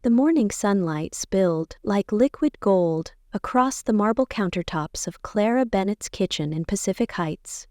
The morning sunlight spilled like liquid gold across the marble countertops of Clara Bennett's kitchen in Pacific Heights.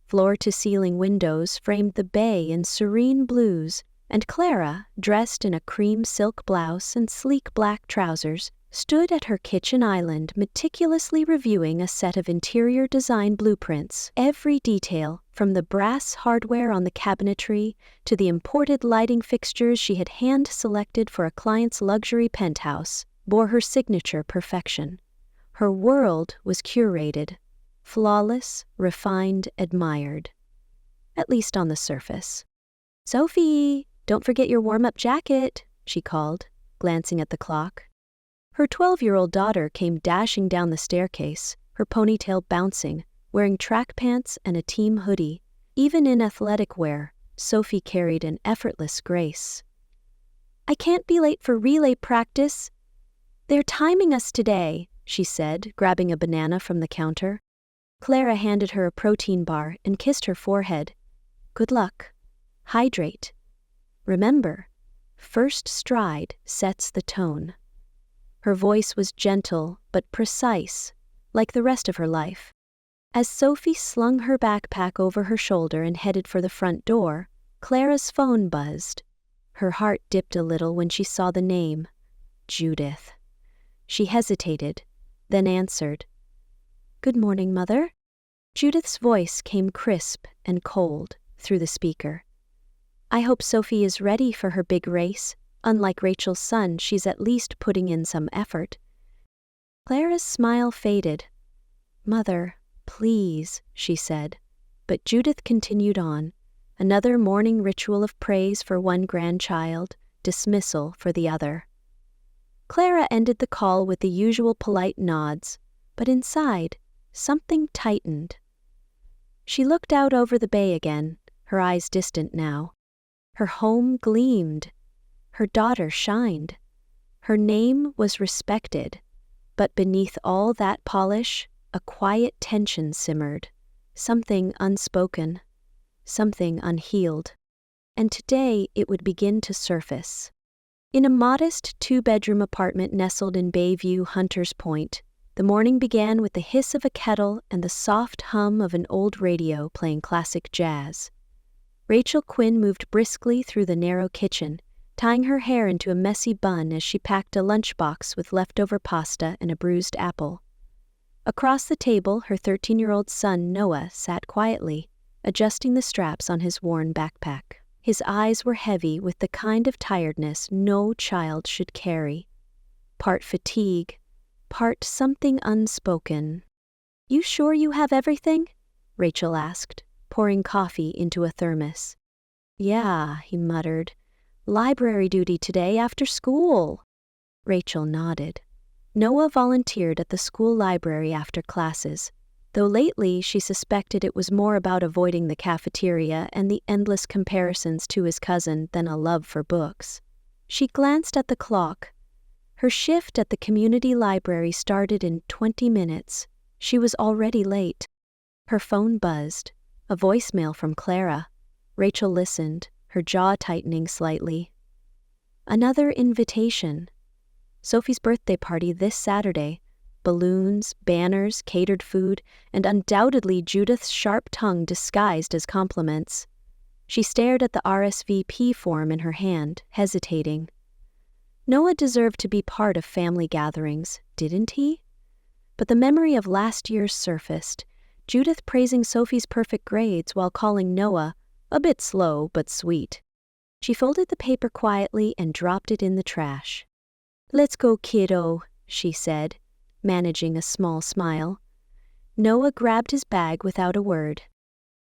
Floor-to-ceiling windows framed the bay in serene blues, and Clara, dressed in a cream silk blouse and sleek black trousers, stood at her kitchen island meticulously reviewing a set of interior design blueprints. Every detail, from the brass hardware on the cabinetry to the imported lighting fixtures she had hand-selected for a client's luxury penthouse, bore her signature perfection. Her world was curated, flawless, refined, admired. At least on the surface. "Sophie, don't forget your warm-up jacket," she called, glancing at the clock. Her 12-year-old daughter came dashing down the staircase, her ponytail bouncing, wearing track pants and a team hoodie. Even in athletic wear, Sophie carried an effortless grace. "I can't be late for relay practice. They're timing us today," she said, grabbing a banana from the counter. Clara handed her a protein bar and kissed her forehead. "Good luck. Hydrate. Remember, first stride sets the tone." Her voice was gentle but precise, like the rest of her life. As Sophie slung her backpack over her shoulder and headed for the front door, Clara's phone buzzed. Her heart dipped a little when she saw the name, Judith. She hesitated, then answered. "Good morning, Mother." Judith's voice came crisp and cold through the speaker. "I hope Sophie is ready for her big race. Unlike Rachel's son, she's at least putting in some effort." Clara's smile faded. "Mother, please," she said. But Judith continued on. Another morning ritual of praise for one grandchild, dismissal for the other. Clara ended the call with the usual polite nods, but inside, something tightened. She looked out over the bay again, her eyes distant now. Her home gleamed. Her daughter shined. Her name was respected. But beneath all that polish, a quiet tension simmered. Something unspoken. Something unhealed. And today it would begin to surface. In a modest 2-bedroom apartment nestled in Bayview, Hunters Point, the morning began with the hiss of a kettle and the soft hum of an old radio playing classic jazz. Rachel Quinn moved briskly through the narrow kitchen, tying her hair into a messy bun as she packed a lunchbox with leftover pasta and a bruised apple. Across the table, her 13-year-old son Noah sat quietly, adjusting the straps on his worn backpack. His eyes were heavy with the kind of tiredness no child should carry. Part fatigue, part something unspoken. "You sure you have everything?" Rachel asked, pouring coffee into a thermos. "Yeah," he muttered. "Library duty today after school." Rachel nodded. Noah volunteered at the school library after classes, though lately she suspected it was more about avoiding the cafeteria and the endless comparisons to his cousin than a love for books. She glanced at the clock. Her shift at the community library started in 20 minutes. She was already late. Her phone buzzed, a voicemail from Clara. Rachel listened, her jaw tightening slightly. Another invitation. Sophie's birthday party this Saturday. Balloons, banners, catered food, and undoubtedly Judith's sharp tongue disguised as compliments. She stared at the RSVP form in her hand, hesitating. Noah deserved to be part of family gatherings, didn't he? But the memory of last year's surfaced, Judith praising Sophie's perfect grades while calling Noah a bit slow but sweet. She folded the paper quietly and dropped it in the trash. "Let's go, kiddo," she said, managing a small smile. Noah grabbed his bag without a word.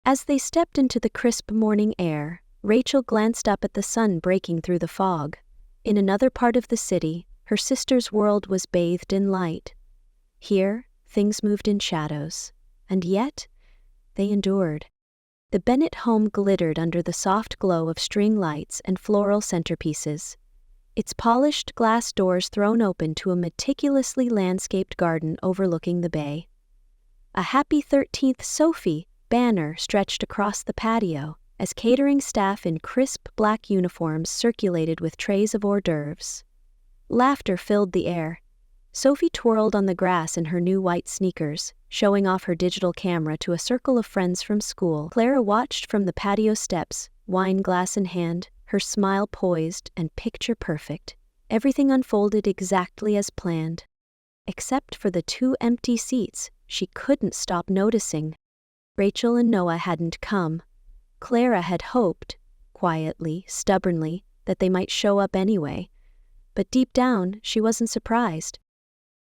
As they stepped into the crisp morning air, Rachel glanced up at the sun breaking through the fog. In another part of the city, her sister's world was bathed in light. Here, things moved in shadows, and yet, they endured. The Bennett home glittered under the soft glow of string lights and floral centerpieces, its polished glass doors thrown open to a meticulously landscaped garden overlooking the bay. A Happy 13th Sophie banner stretched across the patio as catering staff in crisp black uniforms circulated with trays of hors d'oeuvres. Laughter filled the air. Sophie twirled on the grass in her new white sneakers, showing off her digital camera to a circle of friends from school. Clara watched from the patio steps, wine glass in hand, her smile poised and picture perfect. Everything unfolded exactly as planned. Except for the 2 empty seats, she couldn't stop noticing. Rachel and Noah hadn't come. Clara had hoped, quietly, stubbornly, that they might show up anyway. But deep down, she wasn't surprised.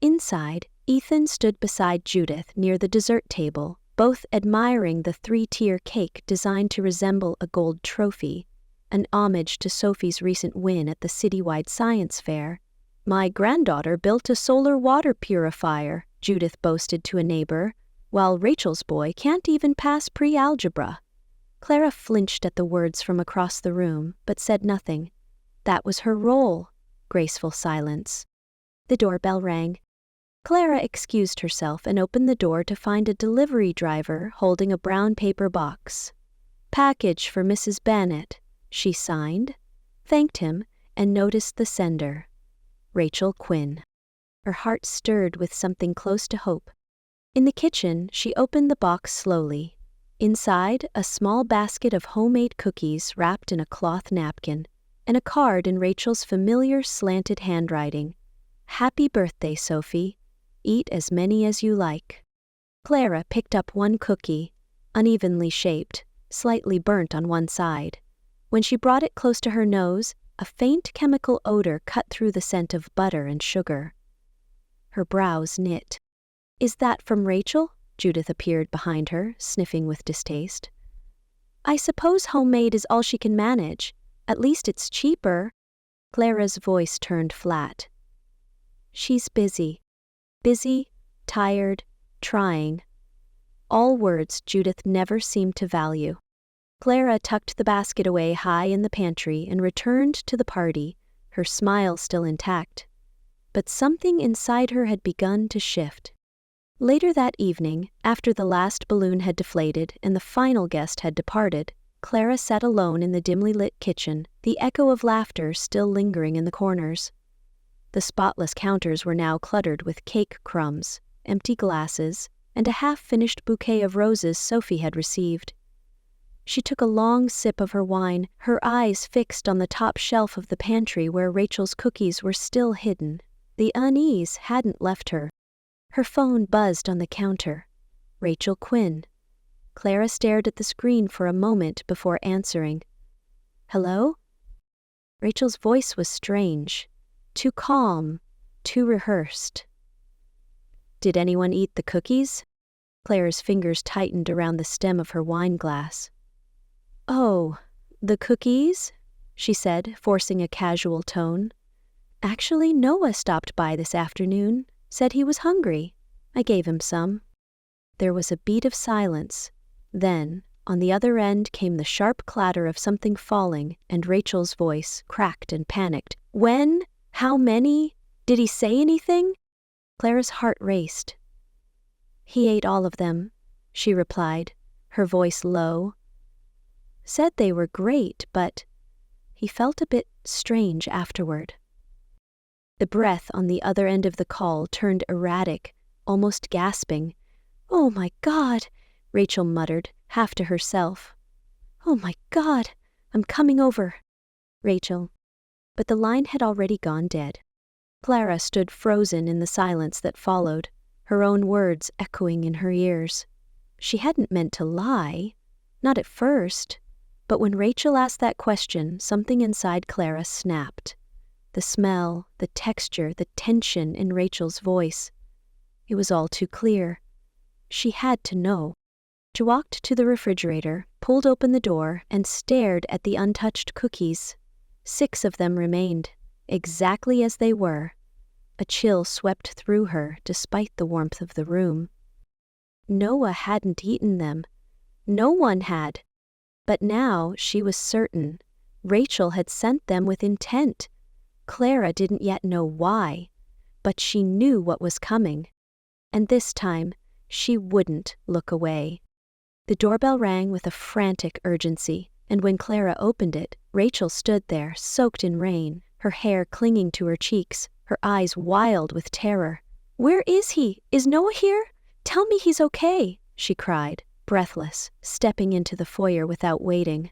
Inside, Ethan stood beside Judith near the dessert table, both admiring the 3-tier cake designed to resemble a gold trophy, an homage to Sophie's recent win at the citywide science fair. "My granddaughter built a solar water purifier," Judith boasted to a neighbor, "while Rachel's boy can't even pass pre-algebra." Clara flinched at the words from across the room, but said nothing. That was her role, graceful silence. The doorbell rang. Clara excused herself and opened the door to find a delivery driver holding a brown paper box. "Package for Mrs. Bennett," she signed, thanked him, and noticed the sender. Rachel Quinn. Her heart stirred with something close to hope. In the kitchen, she opened the box slowly. Inside, a small basket of homemade cookies wrapped in a cloth napkin, and a card in Rachel's familiar slanted handwriting. "Happy birthday, Sophie. Eat as many as you like." Clara picked up one cookie, unevenly shaped, slightly burnt on one side. When she brought it close to her nose, a faint chemical odor cut through the scent of butter and sugar. Her brows knit. "Is that from Rachel?" Judith appeared behind her, sniffing with distaste. "I suppose homemade is all she can manage. At least it's cheaper." Clara's voice turned flat. "She's busy. Busy, tired, trying." All words Judith never seemed to value. Clara tucked the basket away high in the pantry and returned to the party, her smile still intact. But something inside her had begun to shift. Later that evening, after the last balloon had deflated and the final guest had departed, Clara sat alone in the dimly lit kitchen, the echo of laughter still lingering in the corners. The spotless counters were now cluttered with cake crumbs, empty glasses, and a half-finished bouquet of roses Sophie had received. She took a long sip of her wine, her eyes fixed on the top shelf of the pantry where Rachel's cookies were still hidden. The unease hadn't left her. Her phone buzzed on the counter. Rachel Quinn. Clara stared at the screen for a moment before answering. "Hello?" Rachel's voice was strange. Too calm, too rehearsed. "Did anyone eat the cookies?" Clara's fingers tightened around the stem of her wine glass. "Oh, the cookies?" she said, forcing a casual tone. "Actually, Noah stopped by this afternoon, said he was hungry. I gave him some." There was a beat of silence. Then, on the other end came the sharp clatter of something falling, and Rachel's voice, cracked and panicked. "When? How many? Did he say anything?" Clara's heart raced. "He ate all of them," she replied, her voice low. "Said they were great, but he felt a bit strange afterward." The breath on the other end of the call turned erratic, almost gasping. "Oh my God," Rachel muttered, half to herself. "Oh my God, I'm coming over." "Rachel." But the line had already gone dead. Clara stood frozen in the silence that followed, her own words echoing in her ears. She hadn't meant to lie, not at first, but when Rachel asked that question, something inside Clara snapped. The smell, the texture, the tension in Rachel's voice. It was all too clear. She had to know. She walked to the refrigerator, pulled open the door, and stared at the untouched cookies. 6 of them remained, exactly as they were. A chill swept through her despite the warmth of the room. Noah hadn't eaten them. No one had. But now she was certain. Rachel had sent them with intent. Clara didn't yet know why, but she knew what was coming. And this time, she wouldn't look away. The doorbell rang with a frantic urgency, and when Clara opened it, Rachel stood there, soaked in rain, her hair clinging to her cheeks, her eyes wild with terror. "Where is he? Is Noah here? Tell me he's okay," she cried, breathless, stepping into the foyer without waiting.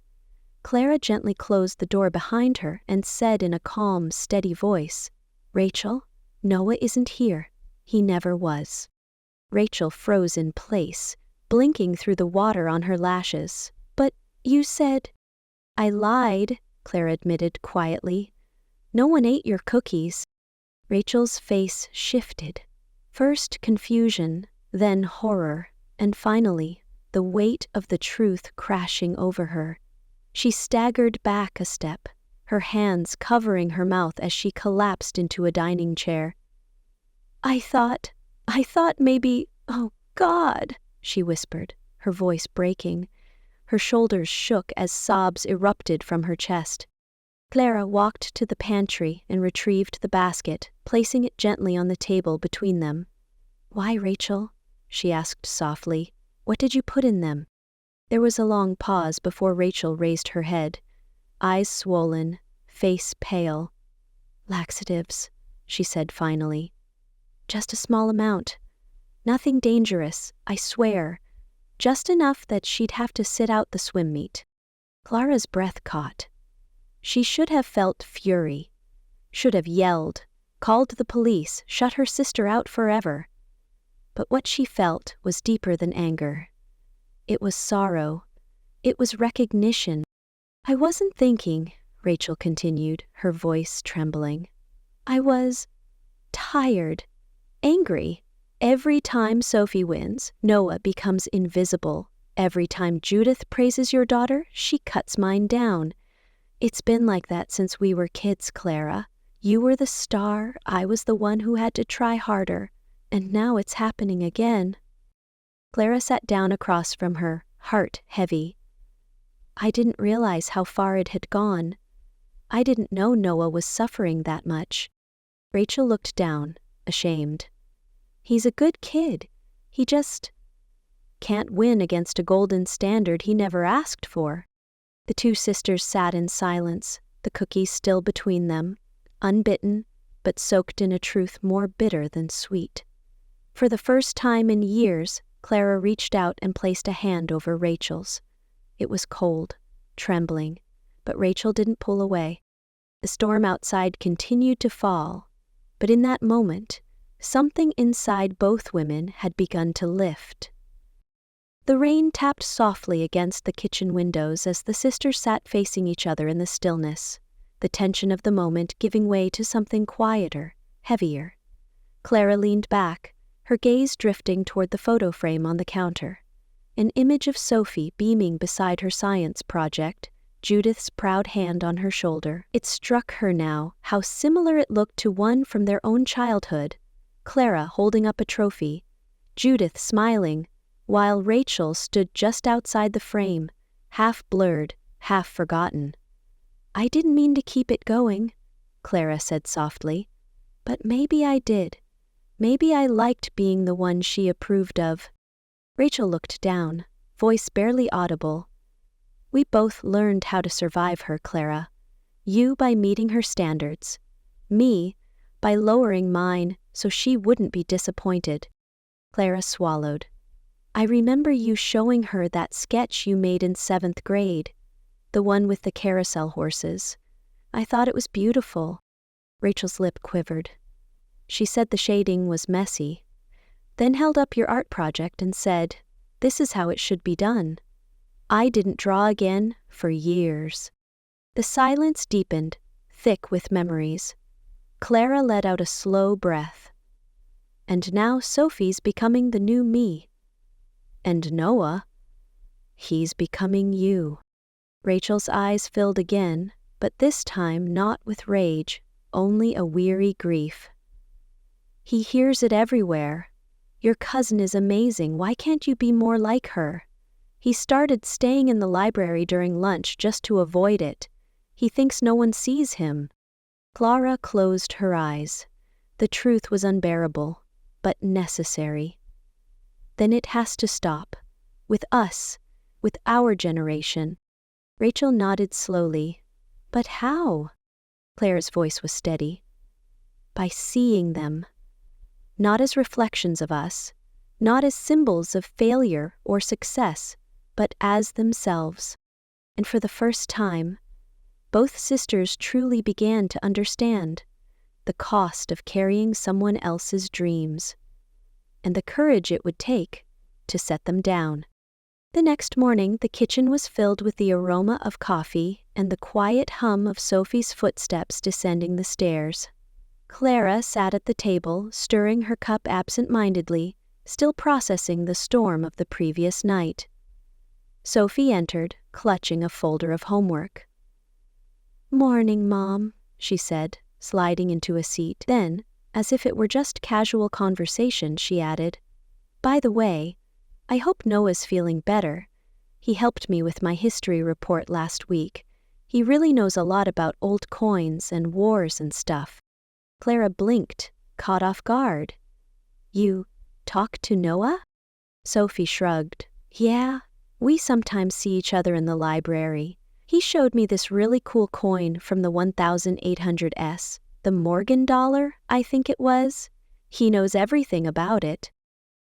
Clara gently closed the door behind her and said in a calm, steady voice, "Rachel, Noah isn't here. He never was." Rachel froze in place, blinking through the water on her lashes. "But you said—" "I lied," Clara admitted quietly. "No one ate your cookies." Rachel's face shifted. First confusion, then horror, and finally, the weight of the truth crashing over her. She staggered back a step, her hands covering her mouth as she collapsed into a dining chair. I thought maybe, oh God," she whispered, her voice breaking. Her shoulders shook as sobs erupted from her chest. Clara walked to the pantry and retrieved the basket, placing it gently on the table between them. "Why, Rachel?" she asked softly. "What did you put in them?" There was a long pause before Rachel raised her head, eyes swollen, face pale. "Laxatives," she said finally. "Just a small amount. Nothing dangerous, I swear. Just enough that she'd have to sit out the swim meet." Clara's breath caught. She should have felt fury, should have yelled, called the police, shut her sister out forever. But what she felt was deeper than anger. It was sorrow. It was recognition. "I wasn't thinking," Rachel continued, her voice trembling. "I was tired, angry. Every time Sophie wins, Noah becomes invisible. Every time Judith praises your daughter, she cuts mine down. It's been like that since we were kids, Clara. You were the star, I was the one who had to try harder, and now it's happening again." Clara sat down across from her, heart heavy. "I didn't realize how far it had gone. I didn't know Noah was suffering that much." Rachel looked down, ashamed. "He's a good kid. He just can't win against a golden standard he never asked for." The two sisters sat in silence, the cookies still between them, unbitten, but soaked in a truth more bitter than sweet. For the first time in years, Clara reached out and placed a hand over Rachel's. It was cold, trembling, but Rachel didn't pull away. The storm outside continued to fall, but in that moment, something inside both women had begun to lift. The rain tapped softly against the kitchen windows as the sisters sat facing each other in the stillness, the tension of the moment giving way to something quieter, heavier. Clara leaned back, her gaze drifting toward the photo frame on the counter. An image of Sophie beaming beside her science project, Judith's proud hand on her shoulder. It struck her now how similar it looked to one from their own childhood. Clara holding up a trophy, Judith smiling, while Rachel stood just outside the frame, half blurred, half forgotten. "I didn't mean to keep it going," Clara said softly. "But maybe I did. Maybe I liked being the one she approved of." Rachel looked down, voice barely audible. "We both learned how to survive her, Clara. You by meeting her standards. Me by lowering mine so she wouldn't be disappointed." Clara swallowed. "I remember you showing her that sketch you made in 7th grade, the one with the carousel horses. I thought it was beautiful." Rachel's lip quivered. She said the shading was messy, then held up your art project and said, "This is how it should be done." I didn't draw again for years. The silence deepened, thick with memories. Clara let out a slow breath. "And now Sophie's becoming the new me. And Noah, he's becoming you." Rachel's eyes filled again, but this time not with rage, only a weary grief. "He hears it everywhere. Your cousin is amazing, why can't you be more like her? He started staying in the library during lunch just to avoid it. He thinks no one sees him." Clara closed her eyes. The truth was unbearable, but necessary. "Then it has to stop. With us. With our generation." Rachel nodded slowly. "But how?" Clara's voice was steady. by seeing them. Not as reflections of us, not as symbols of failure or success, but as themselves. And for the first time, both sisters truly began to understand the cost of carrying someone else's dreams, and the courage it would take to set them down. The next morning, the kitchen was filled with the aroma of coffee and the quiet hum of Sophie's footsteps descending the stairs. Clara sat at the table, stirring her cup absent-mindedly, still processing the storm of the previous night. Sophie entered, clutching a folder of homework. "Morning, Mom," she said, sliding into a seat. Then, as if it were just casual conversation, she added, "By the way, I hope Noah's feeling better. He helped me with my history report last week. He really knows a lot about old coins and wars and stuff." Clara blinked, caught off guard. "You talk to Noah?" Sophie shrugged. "Yeah, we sometimes see each other in the library. He showed me this really cool coin from the 1800s, the Morgan dollar, I think it was. He knows everything about it."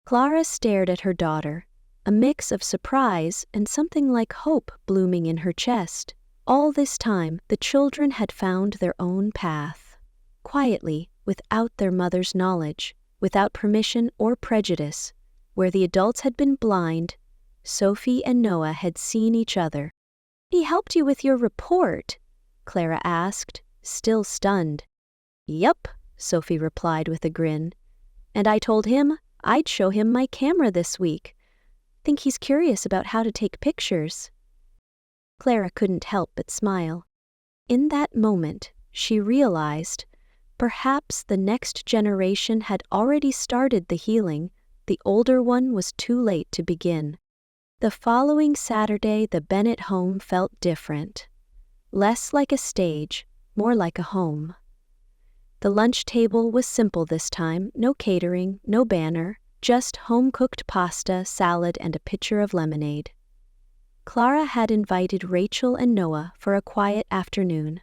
Clara stared at her daughter, a mix of surprise and something like hope blooming in her chest. All this time, the children had found their own path. Quietly, without their mother's knowledge, without permission or prejudice, where the adults had been blind, Sophie and Noah had seen each other. "He helped you with your report?" Clara asked, still stunned. "Yup," Sophie replied with a grin. "And I told him I'd show him my camera this week. Think he's curious about how to take pictures." Clara couldn't help but smile. In that moment, she realized perhaps the next generation had already started the healing, the older one was too late to begin. The following Saturday, the Bennett home felt different. Less like a stage, more like a home. The lunch table was simple this time, no catering, no banner, just home-cooked pasta, salad, and a pitcher of lemonade. Clara had invited Rachel and Noah for a quiet afternoon,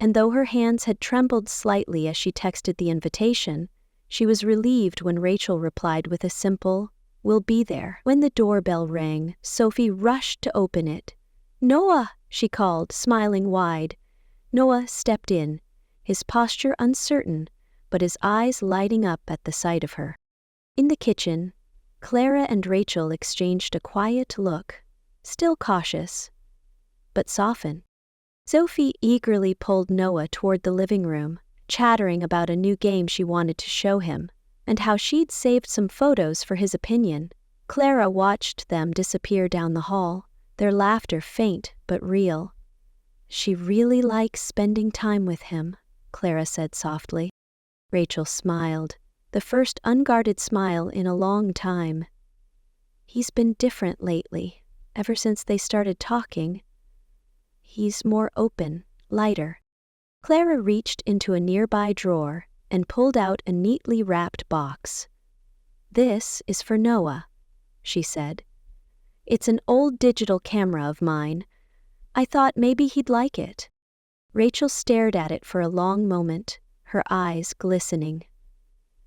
and though her hands had trembled slightly as she texted the invitation, she was relieved when Rachel replied with a simple, "We'll be there." When the doorbell rang, Sophie rushed to open it. "Noah!" she called, smiling wide. Noah stepped in, his posture uncertain, but his eyes lighting up at the sight of her. In the kitchen, Clara and Rachel exchanged a quiet look, still cautious, but softened. Sophie eagerly pulled Noah toward the living room, chattering about a new game she wanted to show him, and how she'd saved some photos for his opinion. Clara watched them disappear down the hall, their laughter faint but real. "She really likes spending time with him," Clara said softly. Rachel smiled, the first unguarded smile in a long time. "He's been different lately, ever since they started talking. He's more open, lighter." Clara reached into a nearby drawer and pulled out a neatly wrapped box. "This is for Noah," she said. "It's an old digital camera of mine. I thought maybe he'd like it." Rachel stared at it for a long moment, her eyes glistening.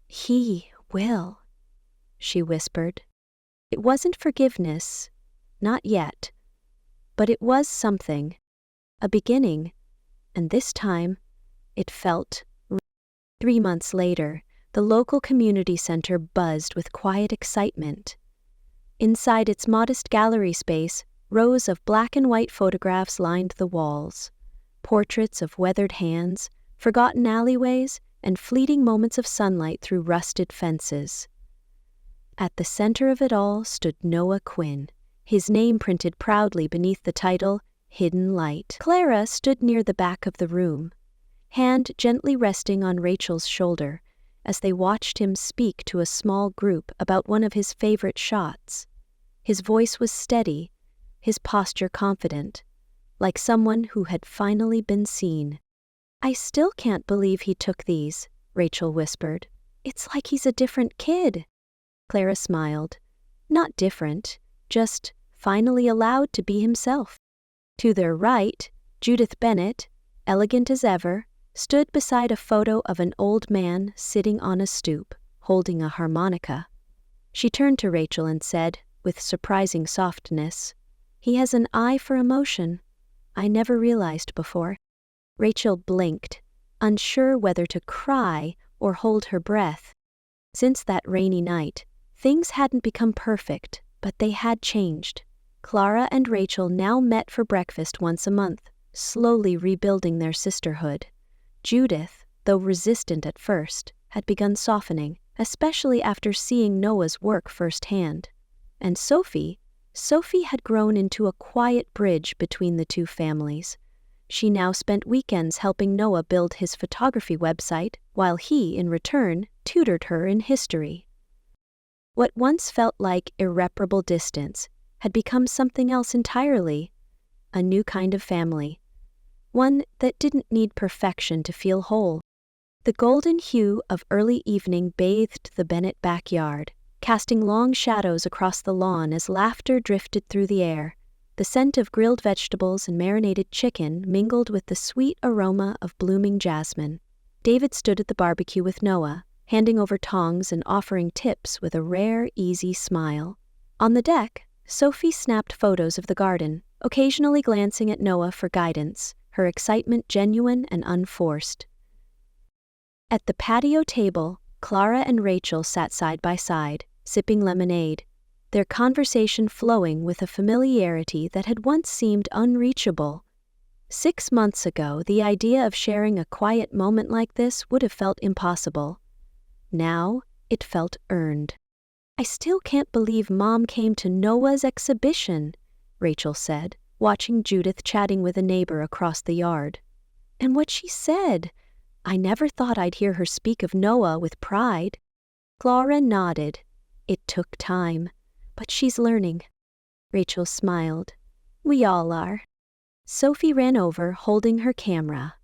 "He will," she whispered. It wasn't forgiveness, not yet, but it was something, a beginning, and this time it felt real. 3 months later, the local community center buzzed with quiet excitement. Inside its modest gallery space, rows of black and white photographs lined the walls. Portraits of weathered hands, forgotten alleyways, and fleeting moments of sunlight through rusted fences. At the center of it all stood Noah Quinn, his name printed proudly beneath the title, Hidden Light. Clara stood near the back of the room, hand gently resting on Rachel's shoulder, as they watched him speak to a small group about one of his favorite shots. His voice was steady, his posture confident, like someone who had finally been seen. "I still can't believe he took these," Rachel whispered. "It's like he's a different kid." Clara smiled. Not different, just finally allowed to be himself. To their right, Judith Bennett, elegant as ever, stood beside a photo of an old man sitting on a stoop, holding a harmonica. She turned to Rachel and said, with surprising softness, "He has an eye for emotion. I never realized before." Rachel blinked, unsure whether to cry or hold her breath. Since that rainy night, things hadn't become perfect, but they had changed. Clara and Rachel now met for breakfast once a month, slowly rebuilding their sisterhood. Judith, though resistant at first, had begun softening, especially after seeing Noah's work firsthand. And Sophie had grown into a quiet bridge between the two families. She now spent weekends helping Noah build his photography website, while he, in return, tutored her in history. What once felt like irreparable distance had become something else entirely, a new kind of family, one that didn't need perfection to feel whole. The golden hue of early evening bathed the Bennett backyard, casting long shadows across the lawn as laughter drifted through the air. The scent of grilled vegetables and marinated chicken mingled with the sweet aroma of blooming jasmine. David stood at the barbecue with Noah, handing over tongs and offering tips with a rare, easy smile. On the deck, Sophie snapped photos of the garden, occasionally glancing at Noah for guidance, her excitement genuine and unforced. At the patio table, Clara and Rachel sat side by side, sipping lemonade, their conversation flowing with a familiarity that had once seemed unreachable. 6 months ago, the idea of sharing a quiet moment like this would have felt impossible. Now, it felt earned. "I still can't believe Mom came to Noah's exhibition," Rachel said, watching Judith chatting with a neighbor across the yard. "And what she said. I never thought I'd hear her speak of Noah with pride." Clara nodded. It took time, but she's learning. Rachel smiled. "We all are." Sophie ran over, holding her camera.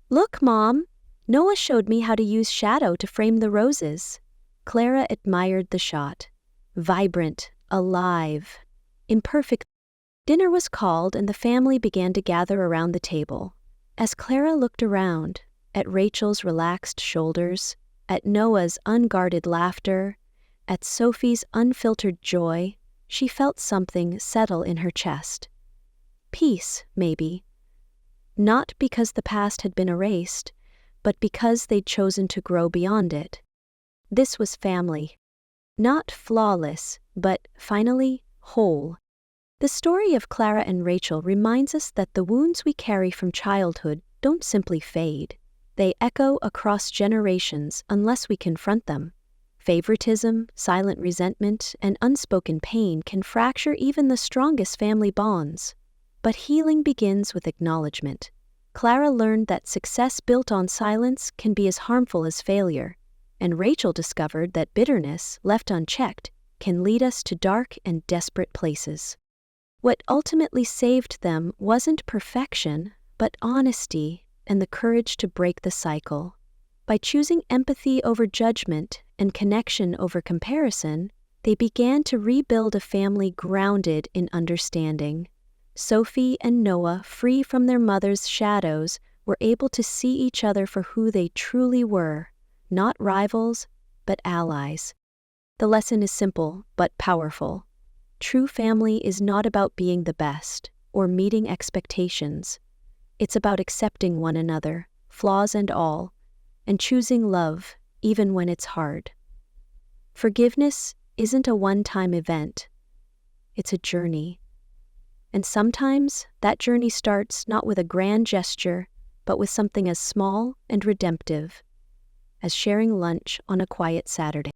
"Look, Mom! Noah showed me how to use shadow to frame the roses." Clara admired the shot. Vibrant, alive, imperfect. Dinner was called and the family began to gather around the table. As Clara looked around, at Rachel's relaxed shoulders, at Noah's unguarded laughter, at Sophie's unfiltered joy, she felt something settle in her chest. Peace, maybe. Not because the past had been erased, but because they'd chosen to grow beyond it. This was family. Not flawless, but finally whole. The story of Clara and Rachel reminds us that the wounds we carry from childhood don't simply fade. They echo across generations unless we confront them. Favoritism, silent resentment, and unspoken pain can fracture even the strongest family bonds. But healing begins with acknowledgement. Clara learned that success built on silence can be as harmful as failure, and Rachel discovered that bitterness, left unchecked, can lead us to dark and desperate places. What ultimately saved them wasn't perfection, but honesty and the courage to break the cycle. By choosing empathy over judgment and connection over comparison, they began to rebuild a family grounded in understanding. Sophie and Noah, free from their mother's shadows, were able to see each other for who they truly were, not rivals, but allies. The lesson is simple but powerful. True family is not about being the best or meeting expectations. It's about accepting one another, flaws and all, and choosing love even when it's hard. Forgiveness isn't a one-time event. It's a journey. And sometimes that journey starts not with a grand gesture, but with something as small and redemptive as sharing lunch on a quiet Saturday.